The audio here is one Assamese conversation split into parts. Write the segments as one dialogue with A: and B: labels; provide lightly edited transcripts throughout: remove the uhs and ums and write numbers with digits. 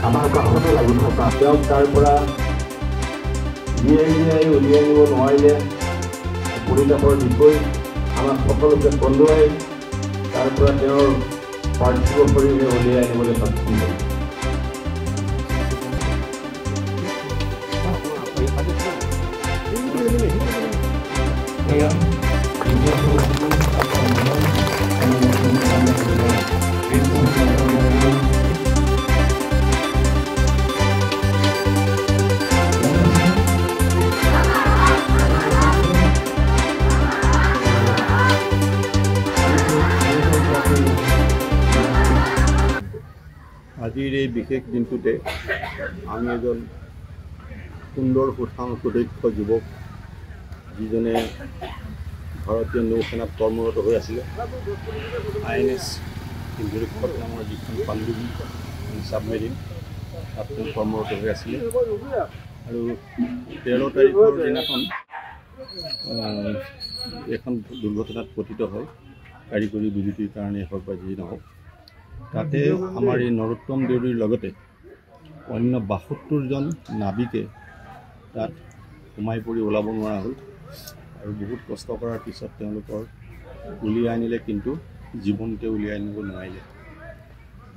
A: আমাৰ কাষতে লাগি থকা তেওঁক তাৰ পৰা উলিয়াই নিব নোৱাৰিলে পৰিতাপৰ বিষয় আমাক সকলোকে কন্দুৱাই তাৰ পৰা তেওঁৰ পাৰ্থিৱ শৰীৰে উলিয়াই আনিবলৈ সক্ষম হ'ল।
B: আজিৰ এই বিশেষ দিনটোতে আমি এজন সুন্দৰ সুদক্ষ যুৱক যিজনে ভাৰতীয় নৌসেনাত কৰ্মৰত হৈ আছিলে INS সিন্ধুৰীক্ষক নামৰ যিখন পাণ্ডুবী ছাবমেৰিন তাত তেওঁ কৰ্মৰত হৈ আছিলে আৰু 13 তাৰিখৰ দিনাখন এখন দুৰ্ঘটনাত পতিত হয় কাৰিকৰী বিজুতিৰ কাৰণে হওক বা যি নহওক। তাতে আমাৰ এই নৰোত্তম দেউৰীৰ লগতে অন্য 72জন নাবিকে তাত সোমাই পৰি ওলাব নোৱাৰা হ'ল আৰু বহুত কষ্ট কৰাৰ পিছত তেওঁলোকৰ উলিয়াই আনিলে, কিন্তু জীৱনতে উলিয়াই আনিব নোৱাৰিলে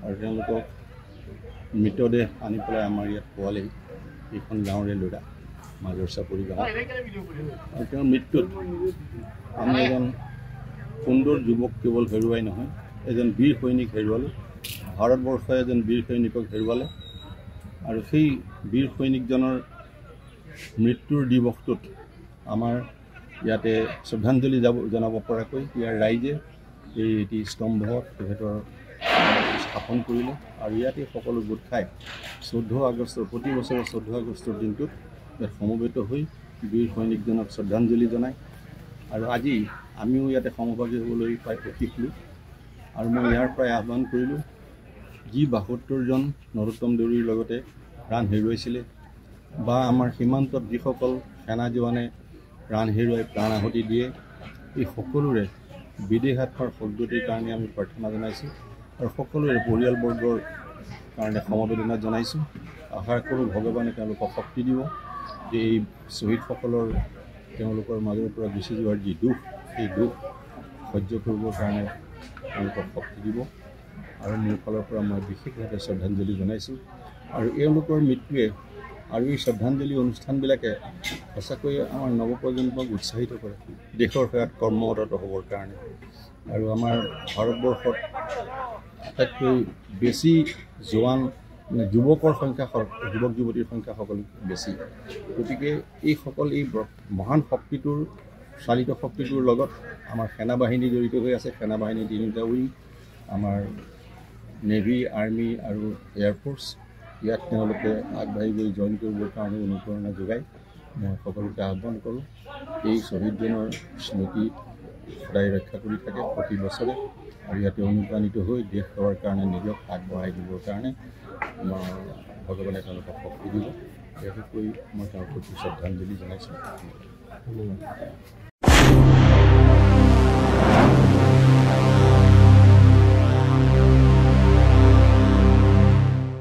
B: আৰু তেওঁলোকক মৃতদেহ আনি পেলাই আমাৰ ইয়াত পোৱালেহি এইখন গাঁৱৰে ল'ৰা মাজৰ চাপৰি গাঁও। আৰু তেওঁৰ মৃত্যুত আমি এজন সুন্দৰ যুৱক কেৱল হেৰুৱাই নহয়, এজন বীৰ সৈনিক হেৰুৱালে, ভাৰতবৰ্ষই এজন বীৰ সৈনিকক হেৰুৱালে আৰু সেই বীৰ সৈনিকজনৰ মৃত্যুৰ দিৱসটোত আমাৰ ইয়াতে শ্ৰদ্ধাঞ্জলি জনাব পৰাকৈ ইয়াৰ ৰাইজে এই এটি স্তম্ভ তেখেতৰ স্থাপন কৰিলে আৰু ইয়াতে সকলো গোট খাই 14 আগষ্টৰ প্ৰতি বছৰে 14 আগষ্টৰ দিনটোত ইয়াত সমবেত হৈ বীৰ সৈনিকজনক শ্ৰদ্ধাঞ্জলি জনায়। আৰু আজি আমিও ইয়াতে সমভাগী হ'বলৈ পাই শিকিলোঁ আৰু মই ইয়াৰ পৰাই আহ্বান কৰিলোঁ, যি 72জন নৰোত্তম দেউৰীৰ লগতে প্ৰাণ হেৰুৱাইছিলে বা আমাৰ সীমান্তত যিসকল সেনা জোৱানে প্ৰাণ হেৰুৱাই প্ৰাণ আহুতি দিয়ে, এই সকলোৰে বিদেহ আত্মাৰ সদ্গতিৰ কাৰণে আমি প্ৰাৰ্থনা জনাইছোঁ আৰু সকলোৰে পৰিয়ালবৰ্গৰ কাৰণে সমবেদনা জনাইছোঁ। আশা কৰোঁ ভগৱানে তেওঁলোকক শক্তি দিব যে এই শ্বহীদসকলৰ তেওঁলোকৰ মাজৰ পৰা গুচি যোৱাৰ যি দুখ, সেই দুখ সহ্য কৰিবৰ কাৰণে তেওঁলোকক শক্তি দিব আৰু মোৰ ফালৰ পৰা মই বিশেষভাৱে শ্ৰদ্ধাঞ্জলি জনাইছোঁ। আৰু এওঁলোকৰ মৃত্যুৱে আৰু এই শ্ৰদ্ধাঞ্জলি অনুষ্ঠানবিলাকে সঁচাকৈয়ে আমাৰ নৱপ্ৰজন্মক উৎসাহিত কৰে দেশৰ সেৱাত কৰ্মৰত হ'বৰ কাৰণে। আৰু আমাৰ ভাৰতবৰ্ষত আটাইতকৈ বেছি জোৱান যুৱকৰ সংখ্যা যুৱক যুৱতীৰ সংখ্যা সকলো বেছি, গতিকে এইসকল এই মহান শক্তিটোৰ চালিত শক্তিটোৰ লগত আমাৰ সেনাবাহিনী জড়িত হৈ আছে। সেনাবাহিনী 3টা উইং, আমাৰ নেভি, আৰ্মি আৰু এয়াৰফ'ৰ্চ, ইয়াত তেওঁলোকে আগবাঢ়ি গৈ জইন কৰিবৰ কাৰণে অনুপ্ৰেৰণা যোগায়। মই সকলোকে আহ্বান কৰোঁ এই শ্বহীদজনৰ স্মৃতি সদায় ৰক্ষা কৰি থাকে প্ৰতি বছৰে আৰু ইয়াতে অনুপ্ৰাণিত হৈ দেশ সেৱাৰ কাৰণে নিজক আগবঢ়াই দিবৰ কাৰণে ভগৱানে তেওঁলোকক শক্তি দিব। বিশেষকৈ মই তেওঁৰ প্ৰতি শ্ৰদ্ধাঞ্জলি জনাইছোঁ।